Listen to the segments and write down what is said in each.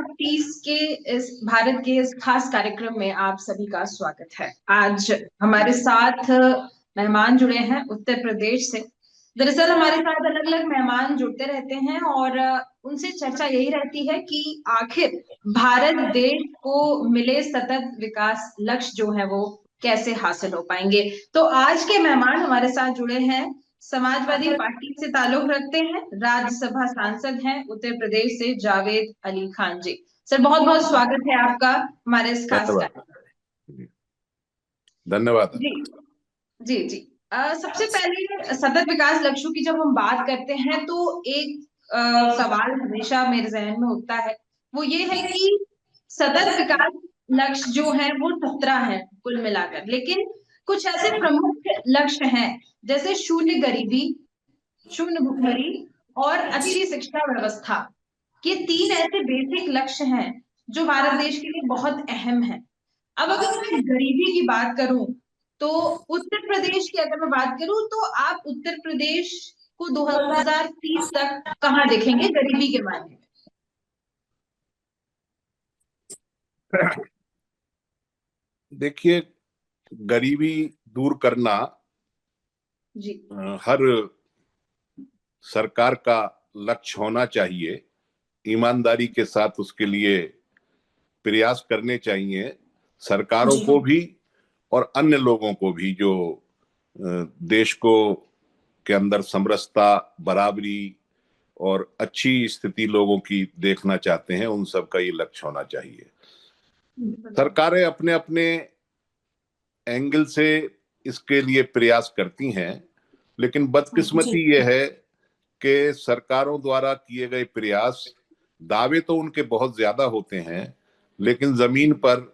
2030 के इस भारत के इस खास कार्यक्रम में आप सभी का स्वागत है। आज हमारे साथ मेहमान जुड़े हैं उत्तर प्रदेश से। दरअसल हमारे साथ अलग अलग मेहमान जुड़ते रहते हैं और उनसे चर्चा यही रहती है कि आखिर भारत देश को मिले सतत विकास लक्ष्य जो है वो कैसे हासिल हो पाएंगे। तो आज के मेहमान हमारे साथ जुड़े हैं, समाजवादी पार्टी से ताल्लुक रखते हैं, राज्यसभा सांसद हैं उत्तर प्रदेश से जावेद अली खान जी। सर बहुत बहुत स्वागत है आपका हमारे इस खास कार्यक्रम। धन्यवाद। जी जी जी। सबसे पहले सतत विकास लक्ष्यों की जब हम बात करते हैं तो एक सवाल हमेशा मेरे जहन में उठता है, वो ये है कि सतत विकास लक्ष्य जो है वो 17 है कुल मिलाकर, लेकिन कुछ ऐसे प्रमुख लक्ष्य हैं जैसे शून्य गरीबी, शून्य भुखमरी और अच्छी शिक्षा व्यवस्था। ये 3 ऐसे बेसिक लक्ष्य हैं जो भारत देश के लिए बहुत अहम है। अब अगर मैं गरीबी की बात करूं तो उत्तर प्रदेश की अगर मैं बात करूं तो आप उत्तर प्रदेश को 2030 तक कहां देखेंगे गरीबी के मामले में? देखिए, गरीबी दूर करना जी हर सरकार का लक्ष्य होना चाहिए। ईमानदारी के साथ उसके लिए प्रयास करने चाहिए, सरकारों को भी और अन्य लोगों को भी जो देश को के अंदर समरसता, बराबरी और अच्छी स्थिति लोगों की देखना चाहते हैं, उन सब का ये लक्ष्य होना चाहिए। सरकारें अपने अपने एंगल से इसके लिए प्रयास करती हैं, लेकिन बदकिस्मती ये है कि सरकारों द्वारा किए गए प्रयास, दावे तो उनके बहुत ज्यादा होते हैं, लेकिन जमीन पर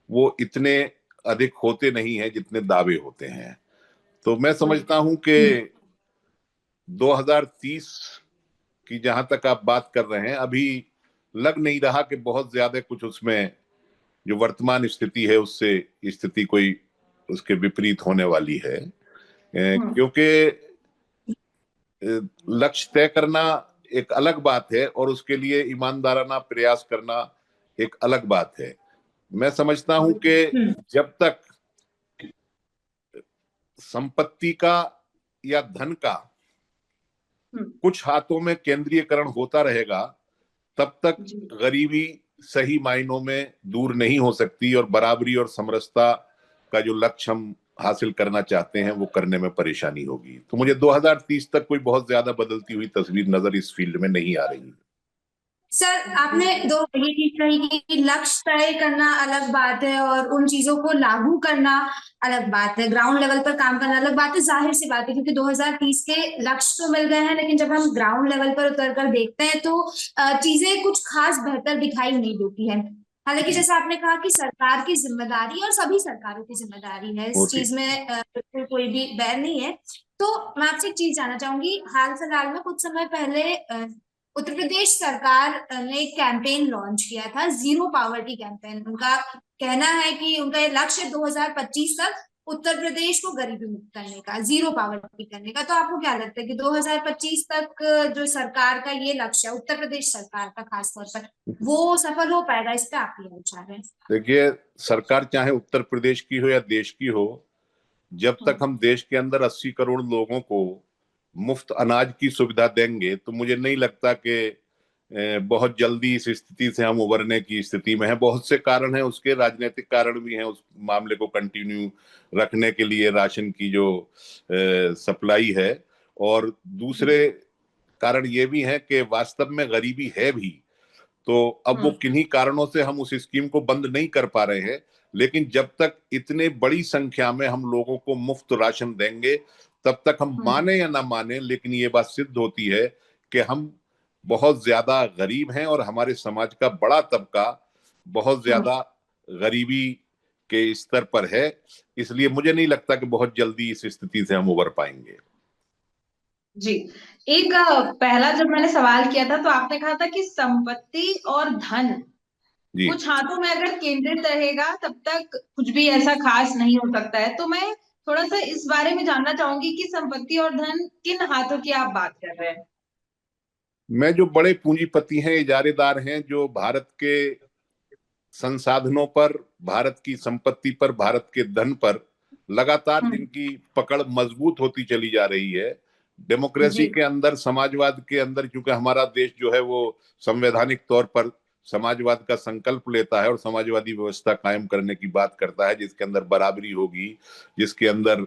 वो इतने अधिक होते नहीं हैं जितने दावे होते हैं। तो मैं समझता हूं कि 2030 की जहां तक आप बात कर रहे हैं, अभी लग नहीं रहा कि बहुत ज्यादा कुछ उसमें जो वर्तमान स्थिति है उससे स्थिति कोई उसके विपरीत होने वाली है, क्योंकि लक्ष्य तय करना एक अलग बात है और उसके लिए ईमानदाराना प्रयास करना एक अलग बात है। मैं समझता हूं कि जब तक संपत्ति का या धन का कुछ हाथों में केंद्रीयकरण होता रहेगा, तब तक गरीबी सही मायनों में दूर नहीं हो सकती और बराबरी और समरसता का जो लक्ष्य हम हासिल करना चाहते हैं वो करने में परेशानी होगी। तो मुझे 2030 तक कोई बहुत ज्यादा बदलती हुई तस्वीर नजर इस फील्ड में नहीं आ रही। सर, आपने ये चीज कही कि लक्ष्य तय करना अलग बात है और उन चीजों को लागू करना अलग बात है, ग्राउंड लेवल पर काम करना अलग बात है। जाहिर सी बात है क्योंकि 2030 के लक्ष्य तो मिल गए हैं, लेकिन जब हम ग्राउंड लेवल पर उतर कर देखते हैं तो चीजें कुछ खास बेहतर दिखाई नहीं देती है। हालांकि जैसा आपने कहा कि सरकार की जिम्मेदारी और सभी सरकारों की जिम्मेदारी है, इस चीज में बिल्कुल कोई भी बैर नहीं है। तो मैं आपसे एक चीज जानना चाहूंगी, हाल फिलहाल में कुछ समय पहले उत्तर प्रदेश सरकार ने कैंपेन लॉन्च किया था, जीरो पावर्टी कैंपेन। उनका कहना है कि उनका ये लक्ष्य 2025 तक उत्तर प्रदेश को गरीबी मुक्त करने का, जीरो पावर्टी करने का। तो आपको क्या लगता है कि 2025 तक जो सरकार का ये लक्ष्य है, उत्तर प्रदेश सरकार का खासतौर पर, वो सफल हो पाएगा? इस पे आपके विचार है? देखिए, सरकार चाहे उत्तर प्रदेश की हो या देश की हो, जब तक हम देश के अंदर 80 करोड़ लोगों को मुफ्त अनाज की सुविधा देंगे तो मुझे नहीं लगता कि बहुत जल्दी इस स्थिति से हम उबरने की स्थिति में हैं। बहुत से कारण हैं, उसके राजनीतिक कारण भी हैं उस मामले को कंटिन्यू रखने के लिए, राशन की जो सप्लाई है, और दूसरे कारण ये भी हैं कि वास्तव में गरीबी है भी। तो अब वो किन्हीं कारणों से हम उस स्कीम को बंद नहीं कर पा रहे हैं, लेकिन जब तक इतने बड़ी संख्या में हम लोगों को मुफ्त राशन देंगे, तब तक हम माने या ना माने, लेकिन ये बात सिद्ध होती है कि हम बहुत ज्यादा गरीब हैं और हमारे समाज का बड़ा तबका बहुत ज्यादा गरीबी के स्तर पर है। इसलिए मुझे नहीं लगता कि बहुत जल्दी इस स्थिति से हम उबर पाएंगे। जी, एक पहला जब मैंने सवाल किया था तो आपने कहा था कि संपत्ति और धन कुछ हाथों में अगर केंद्रित रहेगा तब तक कुछ भी ऐसा खास नहीं हो सकता है। तो मैं थोड़ा सा इस बारे में जानना चाहूंगी कि संपत्ति और धन किन हाथों की आप बात कर रहे हैं? मैं जो बड़े पूंजीपति हैं, इजारेदार हैं, जो भारत के संसाधनों पर, भारत की संपत्ति पर, भारत के धन पर लगातार जिनकी पकड़ मजबूत होती चली जा रही है, डेमोक्रेसी जी के अंदर, समाजवाद के अंदर, क्योंकि हमारा देश जो है वो संवैधानिक तौर पर समाजवाद का संकल्प लेता है और समाजवादी व्यवस्था कायम करने की बात करता है, जिसके अंदर बराबरी होगी, जिसके अंदर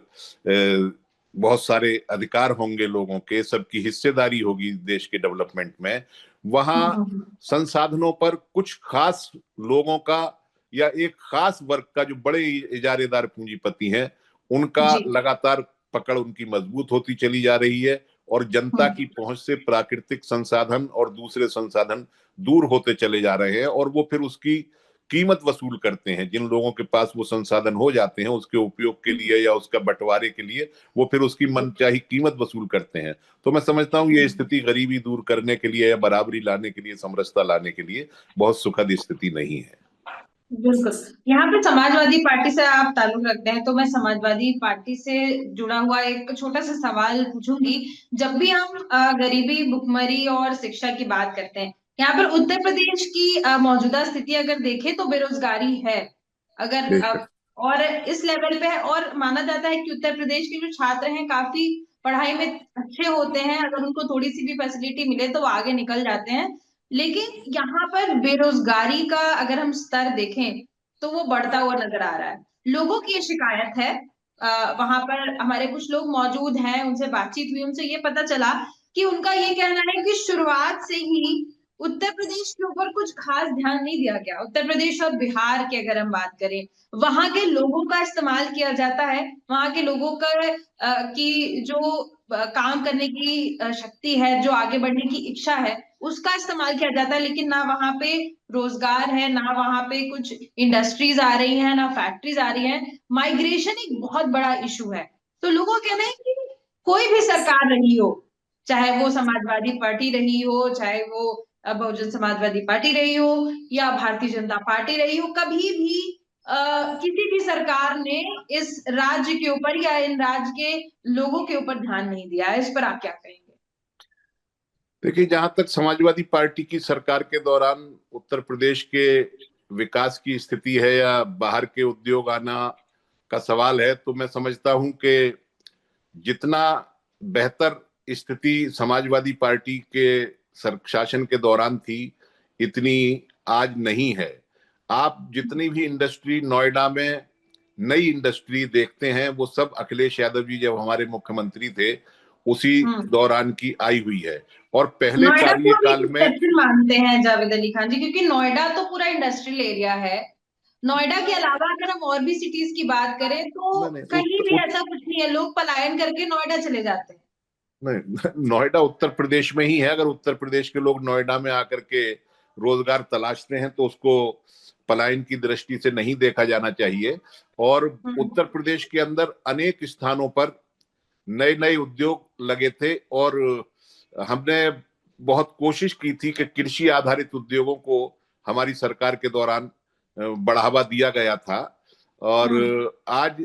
बहुत सारे अधिकार होंगे लोगों के, सबकी हिस्सेदारी होगी देश के डेवलपमेंट में। वहां संसाधनों पर कुछ खास लोगों का या एक खास वर्ग का, जो बड़े इजारेदार पूंजीपति हैं, उनका जी लगातार पकड़ उनकी मजबूत होती चली जा रही है और जनता की पहुंच से प्राकृतिक संसाधन और दूसरे संसाधन दूर होते चले जा रहे हैं, और वो फिर उसकी कीमत वसूल करते हैं। जिन लोगों के पास वो संसाधन हो जाते हैं उसके उपयोग के लिए या उसका बंटवारे के लिए, वो फिर उसकी मनचाही कीमत वसूल करते हैं। तो मैं समझता हूँ ये स्थिति गरीबी दूर करने के लिए या बराबरी लाने के लिए, समरसता लाने के लिए बहुत सुखद स्थिति नहीं है। बिल्कुल। यहाँ पे समाजवादी पार्टी से आप ताल्लुक रखते हैं, तो मैं समाजवादी पार्टी से जुड़ा हुआ एक छोटा सा सवाल पूछूंगी। जब भी हम गरीबी, भुखमरी और शिक्षा की बात करते हैं, यहाँ पर उत्तर प्रदेश की मौजूदा स्थिति अगर देखें तो बेरोजगारी है। अगर और इस लेवल पे है, और माना जाता है कि उत्तर प्रदेश के जो छात्र हैं काफी पढ़ाई में अच्छे होते हैं, अगर उनको थोड़ी सी भी फैसिलिटी मिले तो वो आगे निकल जाते हैं। लेकिन यहाँ पर बेरोजगारी का अगर हम स्तर देखें तो वो बढ़ता हुआ नजर आ रहा है। लोगों की ये शिकायत है। वहां पर हमारे कुछ लोग मौजूद हैं, उनसे बातचीत हुई, उनसे ये पता चला कि उनका ये कहना है कि शुरुआत से ही उत्तर प्रदेश के ऊपर कुछ खास ध्यान नहीं दिया गया। उत्तर प्रदेश और बिहार की अगर हम बात करें, वहां के लोगों का इस्तेमाल किया जाता है, वहां के लोगों का की जो काम करने की शक्ति है, जो आगे बढ़ने की इच्छा है, उसका इस्तेमाल किया जाता है। लेकिन ना वहां पे रोजगार है, ना वहां पे कुछ इंडस्ट्रीज आ रही हैं, ना फैक्ट्रीज आ रही हैं। माइग्रेशन एक बहुत बड़ा इशू है। तो लोगों का कहना है कि कोई भी सरकार रही हो, चाहे वो समाजवादी पार्टी रही हो, चाहे वो बहुजन समाजवादी पार्टी रही हो या भारतीय जनता पार्टी रही हो, कभी भी किसी भी सरकार ने इस राज्य के ऊपर या इन राज्य के लोगों के ऊपर ध्यान नहीं दिया है। इस पर आप क्या कहेंगे? देखिए, जहां तक समाजवादी पार्टी की सरकार के दौरान उत्तर प्रदेश के विकास की स्थिति है या बाहर के उद्योग आना का सवाल है, तो मैं समझता हूं कि जितना बेहतर स्थिति समाजवादी पार्टी के शासन के दौरान थी, इतनी आज नहीं है। आप जितनी भी इंडस्ट्री नोएडा में, नई इंडस्ट्री देखते हैं, वो सब अखिलेश यादव जी जब हमारे मुख्यमंत्री थे उसी दौरान की आई हुई है। और पहले नोएडा को कार्यकाल में मानते हैं जावेद अली खान जी, क्योंकि नोएडा तो पूरा इंडस्ट्रियल एरिया है। नोएडा के अलावा अगर हम और भी सिटीज की बात करें तो कहीं भी ऐसा कुछ नहीं है, लोग पलायन करके नोएडा चले जाते हैं। नहीं, नोएडा उत्तर प्रदेश में ही है। अगर उत्तर प्रदेश के लोग नोएडा में आकर के रोजगार तलाशते हैं तो उसको पलायन की दृष्टि से नहीं देखा जाना चाहिए। और उत्तर प्रदेश के अंदर अनेक स्थानों पर नए नए उद्योग लगे थे और हमने बहुत कोशिश की थी कि कृषि आधारित उद्योगों को हमारी सरकार के दौरान बढ़ावा दिया गया था। और आज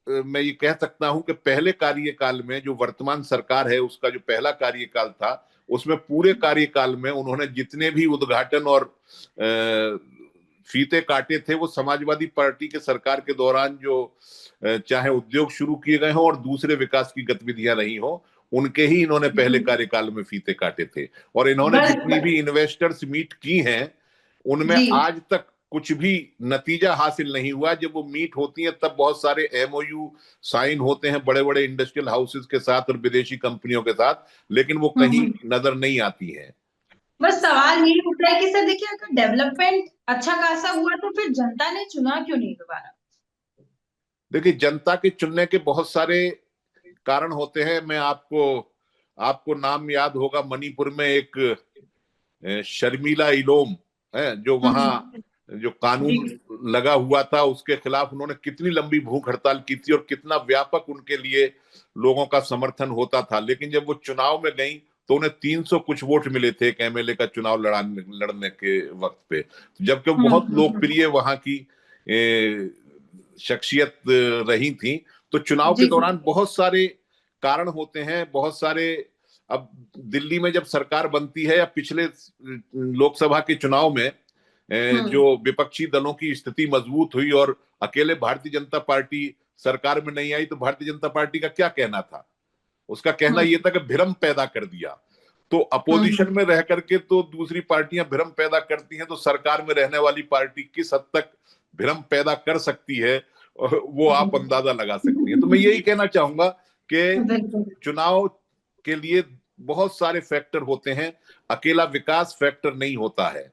मैं ये कह सकता हूं कि पहले कार्यकाल में, जो वर्तमान सरकार है उसका जो पहला कार्यकाल था, उसमें पूरे कार्यकाल में उन्होंने जितने भी उद्घाटन और फीते काटे थे, वो समाजवादी पार्टी के सरकार के दौरान जो चाहे उद्योग शुरू किए गए हों और दूसरे विकास की गतिविधियां रही हो, उनके ही इन्होंने पहले कार्यकाल में फीते काटे थे। और इन्होंने जितनी भी इन्वेस्टर्स मीट की हैं, उनमें आज तक कुछ भी नतीजा हासिल नहीं हुआ। जब वो मीट होती हैं तब बहुत सारे एमओयू साइन होते हैं बड़े बड़े इंडस्ट्रियल हाउसेस के साथ और विदेशी कंपनियों के साथ, लेकिन वो कहीं नजर नहीं आती है। बस सवाल यही उठता है कि सर देखिए, अगर डेवलपमेंट अच्छा खासा हुआ तो फिर जनता ने चुना क्यों नहीं दोबारा? देखिए, जनता के चुनने के बहुत सारे कारण होते हैं। मैं आपको नाम याद होगा, मणिपुर में एक शर्मिला इलोम है, जो वहां जो कानून लगा हुआ था उसके खिलाफ उन्होंने कितनी लंबी भूख हड़ताल की थी और कितना व्यापक उनके लिए लोगों का समर्थन होता था। लेकिन जब वो चुनाव में गई तो उन्हें 300 कुछ वोट मिले थे एक एमएलए का चुनाव लड़ने के वक्त पे, जबकि बहुत लोकप्रिय वहां की शख्सियत रही थी। तो चुनाव के दौरान बहुत सारे कारण होते हैं, बहुत सारे अब दिल्ली में जब सरकार बनती है या पिछले लोकसभा के चुनाव में जो विपक्षी दलों की स्थिति मजबूत हुई और अकेले भारतीय जनता पार्टी सरकार में नहीं आई, तो भारतीय जनता पार्टी का क्या कहना था? उसका कहना यह था कि भ्रम पैदा कर दिया। तो अपोजिशन में रह करके तो दूसरी पार्टियां भ्रम पैदा करती हैं, तो सरकार में रहने वाली पार्टी किस हद तक भ्रम पैदा कर सकती है वो आप अंदाजा लगा सकती हैं। तो मैं यही कहना चाहूंगा कि चुनाव के लिए बहुत सारे फैक्टर होते हैं, अकेला विकास फैक्टर नहीं होता है।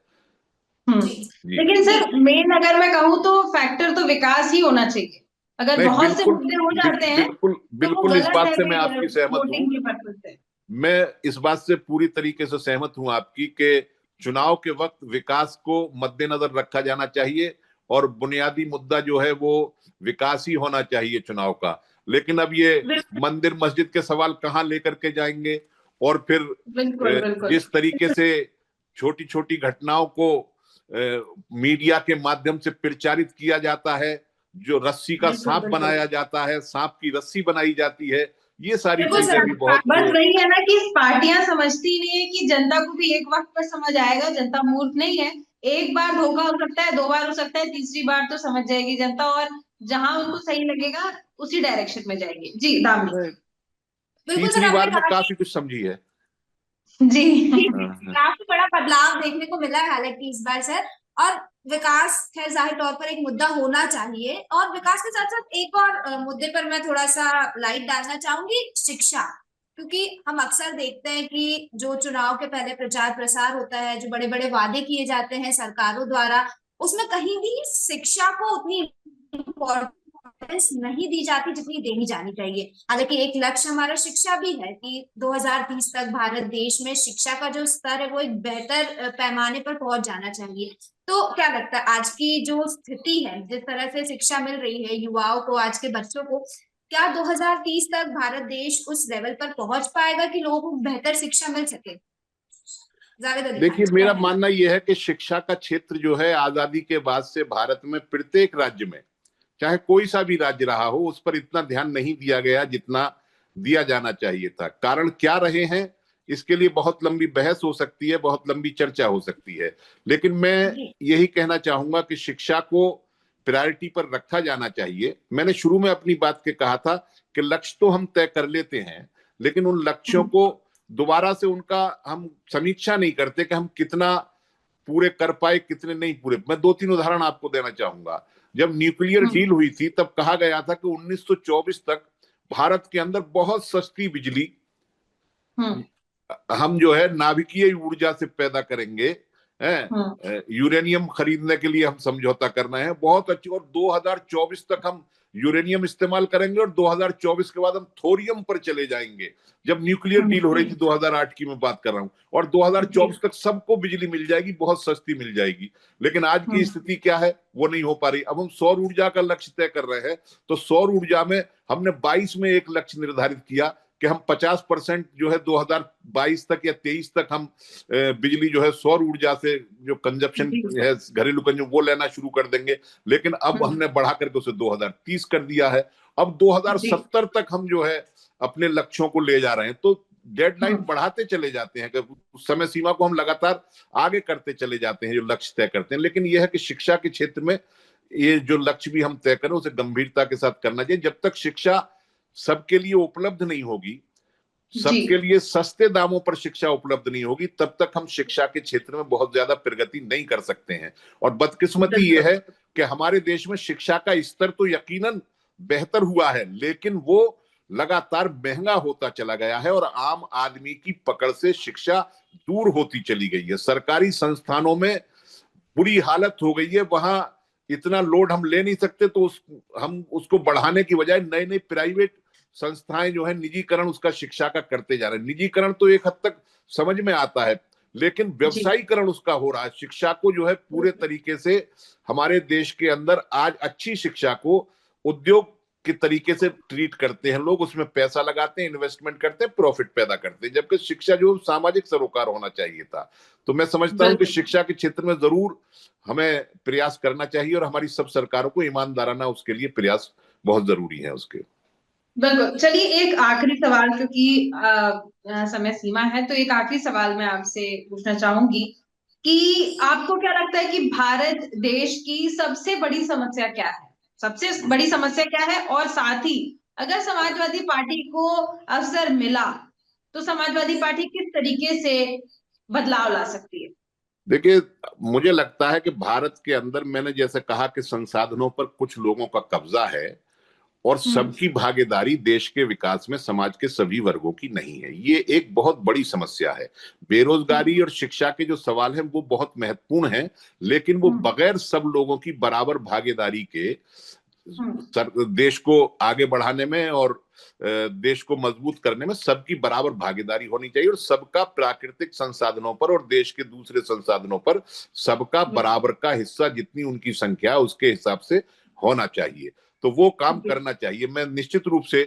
लेकिन सर मेन अगर मैं कहूँ तो फैक्टर तो विकास ही होना चाहिए। अगर बहुत से मुद्दे हो जाते हैं बिल्कुल इस बात से मैं आपकी सहमत हूँ। मैं इस बात से पूरी तरीके से सहमत हूं आपकी कि चुनाव के वक्त विकास को मद्देनजर रखा जाना चाहिए और बुनियादी मुद्दा जो है वो विकास ही होना चाहिए चुनाव का। लेकिन अब ये मंदिर मस्जिद के सवाल कहाँ लेकर के जाएंगे, और फिर जिस तरीके से छोटी छोटी घटनाओं को मीडिया के माध्यम से प्रचारित किया जाता है, जो रस्सी का सांप बनाया जाता है, सांप की रस्सी बनाई जाती है, ये सारी चीजें भी बहुत बस वही है ना कि पार्टियां समझती नहीं है कि जनता को भी एक वक्त पर समझ आएगा। जनता मूर्ख नहीं है, एक बार धोखा हो सकता है, 2 बार हो सकता है, तीसरी बार तो समझ जाएगी जनता, और जहां उनको सही लगेगा उसी डायरेक्शन में जाएगी। जी दामिनी, तीसरी बार में काफी कुछ समझी है जी। काफी बड़ा बदलाव देखने को मिला है हालांकि इस बार सर, और विकास खैर जाहिर तौर पर एक मुद्दा होना चाहिए, और विकास के साथ साथ एक और मुद्दे पर मैं थोड़ा सा लाइट डालना चाहूंगी, शिक्षा। क्योंकि हम अक्सर देखते हैं कि जो चुनाव के पहले प्रचार प्रसार होता है, जो बड़े बड़े वादे किए जाते हैं सरकारों द्वारा, उसमें कहीं भी शिक्षा को उतनी इम्पोर्टेंस नहीं दी जाती जितनी देनी जानी चाहिए। हालांकि एक लक्ष्य हमारा शिक्षा भी है कि 2030 तक भारत देश में शिक्षा का जो स्तर है वो एक बेहतर पैमाने पर पहुंच जाना चाहिए। तो क्या लगता है आज की जो स्थिति है, जिस तरह से शिक्षा मिल रही है युवाओं को, आज के बच्चों को, क्या 2030 तक भारत देश उस लेवल पर पहुंच पाएगा कि लोगों को बेहतर शिक्षा मिल सके? देखिए, मेरा मानना यह है कि शिक्षा का क्षेत्र जो है आजादी के बाद से भारत में प्रत्येक राज्य में, चाहे कोई सा भी राज्य रहा हो, उस पर इतना ध्यान नहीं दिया गया जितना दिया जाना चाहिए था। कारण क्या रहे हैं इसके लिए बहुत लंबी बहस हो सकती है, बहुत लंबी चर्चा हो सकती है, लेकिन मैं यही कहना चाहूंगा कि शिक्षा को प्रायोरिटी पर रखा जाना चाहिए। मैंने शुरू में अपनी बात के कहा था कि लक्ष्य तो हम तय कर लेते हैं, लेकिन उन लक्ष्यों को दोबारा से उनका हम समीक्षा नहीं करते कि हम कितना पूरे कर पाए, कितने नहीं पूरे। मैं 2-3 उदाहरण आपको देना चाहूंगा। जब न्यूक्लियर डील हुई थी तब कहा गया था कि 1924 तक भारत के अंदर बहुत सस्ती बिजली हम जो है नाभिकीय ऊर्जा से पैदा करेंगे, यूरेनियम खरीदने के लिए हम समझौता करना है बहुत अच्छी, और 2024 तक हम यूरेनियम इस्तेमाल करेंगे और 2024 के बाद हम थोरियम पर चले जाएंगे। जब न्यूक्लियर डील हो रही थी 2008 की मैं बात कर रहा हूं, और 2024 तक सबको बिजली मिल जाएगी, बहुत सस्ती मिल जाएगी। लेकिन आज की स्थिति क्या है, वो नहीं हो पा रही। अब हम सौर ऊर्जा का लक्ष्य तय कर रहे हैं, तो सौर ऊर्जा में हमने 22 में एक लक्ष्य निर्धारित किया कि हम 50% जो है 2022 तक या 23 तक हम बिजली जो है सौर ऊर्जा से जो कंजप्शन है, घरेलू कंजप्शन, वो लेना शुरू कर देंगे। लेकिन अब हमने बढ़ा करके उसे 2030 कर दिया है। अब 2070 तक हम जो है अपने लक्ष्यों को ले जा रहे हैं। तो डेडलाइन बढ़ाते चले जाते हैं, समय सीमा को हम लगातार आगे करते चले जाते हैं जो लक्ष्य तय करते हैं। लेकिन यह है कि शिक्षा के क्षेत्र में ये जो लक्ष्य भी हम तय करें उसे गंभीरता के साथ करना चाहिए। जब तक शिक्षा सबके लिए उपलब्ध नहीं होगी, सबके लिए सस्ते दामों पर शिक्षा उपलब्ध नहीं होगी, तब तक हम शिक्षा के क्षेत्र में बहुत ज्यादा प्रगति नहीं कर सकते हैं। और बदकिस्मती यह है कि हमारे देश में शिक्षा का स्तर तो यकीनन बेहतर हुआ है, लेकिन वो लगातार महंगा होता चला गया है और आम आदमी की पकड़ से शिक्षा दूर होती चली गई है। सरकारी संस्थानों में बुरी हालत हो गई है, वहां इतना लोड हम ले नहीं सकते, तो हम उसको बढ़ाने की बजाय नए नए प्राइवेट संस्थाएं जो है निजीकरण उसका शिक्षा का करते जा रहे हैं। निजीकरण तो एक हद तक समझ में आता है, लेकिन व्यवसायीकरण उसका हो रहा है। शिक्षा को जो है पूरे तरीके से हमारे देश के अंदर आज अच्छी शिक्षा को उद्योग के तरीके से ट्रीट करते हैं लोग, उसमें पैसा लगाते हैं, इन्वेस्टमेंट करते हैं, प्रॉफिट पैदा करते हैं, जबकि शिक्षा जो सामाजिक सरोकार होना चाहिए था। तो मैं समझता हूं कि शिक्षा के क्षेत्र में जरूर हमें प्रयास करना चाहिए और हमारी सब सरकारों को ईमानदाराना उसके लिए प्रयास बहुत जरूरी है उसके। बिल्कुल। चलिए एक आखिरी सवाल, क्योंकि समय सीमा है, तो एक आखिरी सवाल मैं आपसे पूछना चाहूंगी कि आपको क्या लगता है कि भारत देश की सबसे बड़ी समस्या क्या है? सबसे बड़ी समस्या क्या है? और साथ ही अगर समाजवादी पार्टी को अवसर मिला तो समाजवादी पार्टी किस तरीके से बदलाव ला सकती है? देखिए, मुझे लगता है कि भारत के अंदर, मैंने जैसे कहा कि संसाधनों पर कुछ लोगों का कब्जा है और सबकी भागीदारी देश के विकास में समाज के सभी वर्गों की नहीं है। ये एक बहुत बड़ी समस्या है। बेरोजगारी और शिक्षा के जो सवाल हैं वो बहुत महत्वपूर्ण हैं, लेकिन वो बगैर सब लोगों की बराबर भागीदारी के देश को आगे बढ़ाने में और देश को मजबूत करने में सबकी बराबर भागीदारी होनी चाहिए, और सबका प्राकृतिक संसाधनों पर और देश के दूसरे संसाधनों पर सबका बराबर का हिस्सा, जितनी उनकी संख्या उसके हिसाब से होना चाहिए। तो वो काम करना चाहिए। मैं निश्चित रूप से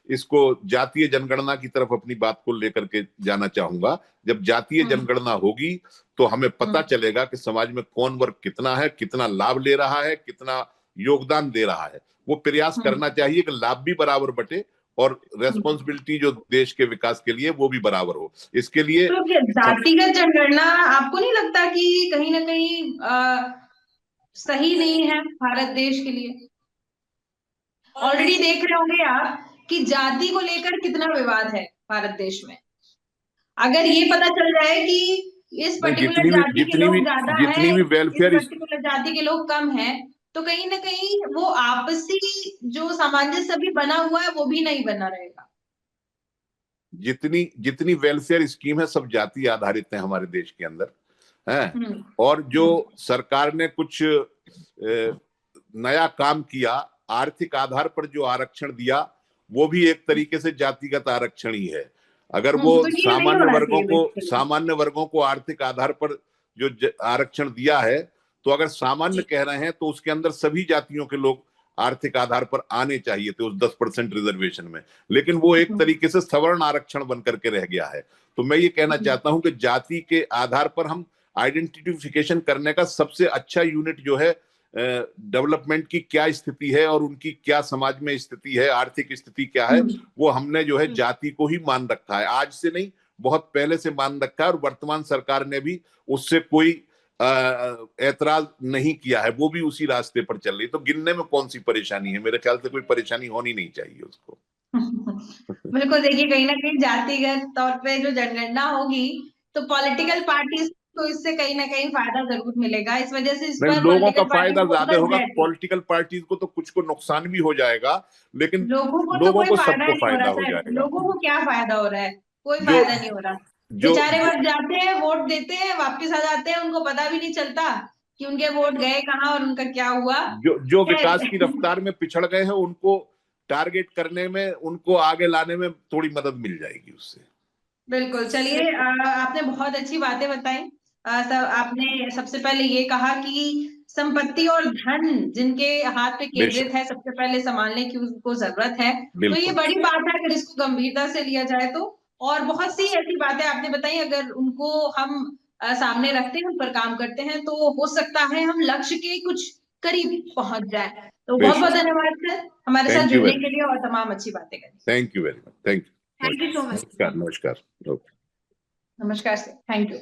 इसको जातीय जनगणना की तरफ अपनी बात को लेकर के जाना चाहूंगा। जब जातीय जनगणना होगी तो हमें पता चलेगा कि समाज में कौन वर्ग कितना है, कितना लाभ ले रहा है, कितना योगदान दे रहा है। वो प्रयास करना चाहिए कि लाभ भी बराबर बटे और रेस्पॉन्सिबिलिटी जो देश के विकास के लिए वो भी बराबर हो। इसके लिए तो जातिगत जनगणना आपको नहीं लगता कि कहीं ना कहीं सही नहीं है भारत देश के लिए? ऑलरेडी देख रहे होंगे आप कि जाति को लेकर कितना विवाद है भारत देश में। अगर ये पता चल जाए कि इस पर्टिकुलर जाति के लोग ज्यादा है, जितनी भी इस वेलफेयर, पर्टिकुलर जाति के लोग कम है, तो कहीं ना कहीं वो आपसी जो सामंजस्य भी बना हुआ है वो भी नहीं बना रहेगा। जितनी जितनी वेलफेयर स्कीम है सब जाति आधारित है हमारे देश के अंदर है। और जो सरकार ने कुछ नया काम किया, आर्थिक आधार पर जो आरक्षण दिया, वो भी एक तरीके से जातिगत आरक्षण ही है। अगर वो तो सामान्य वर्गों को आर्थिक आधार पर जो आरक्षण दिया है, तो अगर सामान्य कह रहे हैं तो उसके अंदर सभी जातियों के लोग आर्थिक आधार पर आने चाहिए थे उस 10% रिजर्वेशन में, लेकिन वो एक तरीके से सवर्ण आरक्षण बन करके रह गया है। तो मैं ये कहना चाहता हूं कि जाति के आधार पर हम आइडेंटिफिकेशन करने का सबसे अच्छा यूनिट जो है, डेवलपमेंट की क्या स्थिति है और उनकी क्या समाज में स्थिति है, आर्थिक स्थिति क्या है, वो हमने जो है जाति को ही मान रखा है। आज से नहीं, बहुत पहले से मान रखा है, और वर्तमान सरकार ने भी उससे कोई ऐतराज नहीं किया है, वो भी उसी रास्ते पर चल रही। तो गिनने में कौन सी परेशानी है? मेरे ख्याल से कोई परेशानी होनी नहीं चाहिए उसको। बिल्कुल। देखिए कहीं ना कहीं जातिगत तौर पे जो जनगणना होगी तो पॉलिटिकल पार्टीज को इससे कहीं ना कहीं फायदा जरूर मिलेगा। इस वजह से इस नहीं, पर लोगों का पॉलिटिकल पार्टी फायदा ज्यादा फोकस होगा। रहती है। पॉलिटिकल पार्टीज को तो कुछ को नुकसान भी हो जाएगा, लेकिन लोगों को तो लोगों कोई को फायदा सबको नहीं हो फायदा रहा हो सर। जाएगा। लोगों को क्या फायदा हो रहा है? कोई जो फायदा नहीं हो रहा। जो बेचारे बस जाते हैं, वोट देते हैं, वापस आ जाते हैं, उनको पता भी नहीं चलता कि उनके वोट गए कहाँ और उनका क्या हुआ। जो विकास की रफ्तार में पिछड़ गए हैं उनको टारगेट करने में, उनको आगे लाने में थोड़ी मदद मिल जाएगी उससे। बिल्कुल। चलिए आपने बहुत अच्छी बातें बताई। आपने सबसे पहले ये कहा कि संपत्ति और धन जिनके हाथ पे केंद्रित है सबसे पहले संभालने की उनको जरूरत है। तो ये बड़ी बात है अगर इसको गंभीरता से लिया जाए तो। और बहुत सी ऐसी बातें आपने बताई, अगर उनको हम सामने रखते हैं, उन पर काम करते हैं, तो हो सकता है हम लक्ष्य के कुछ करीब पहुंच जाए। तो बहुत बहुत धन्यवाद सर हमारे साथ जुड़ने के लिए और तमाम अच्छी बातें करने। Thank you very much. Thank you. Thank you so much. नमस्कार। नमस्कार। नमस्कार सर। Thank you.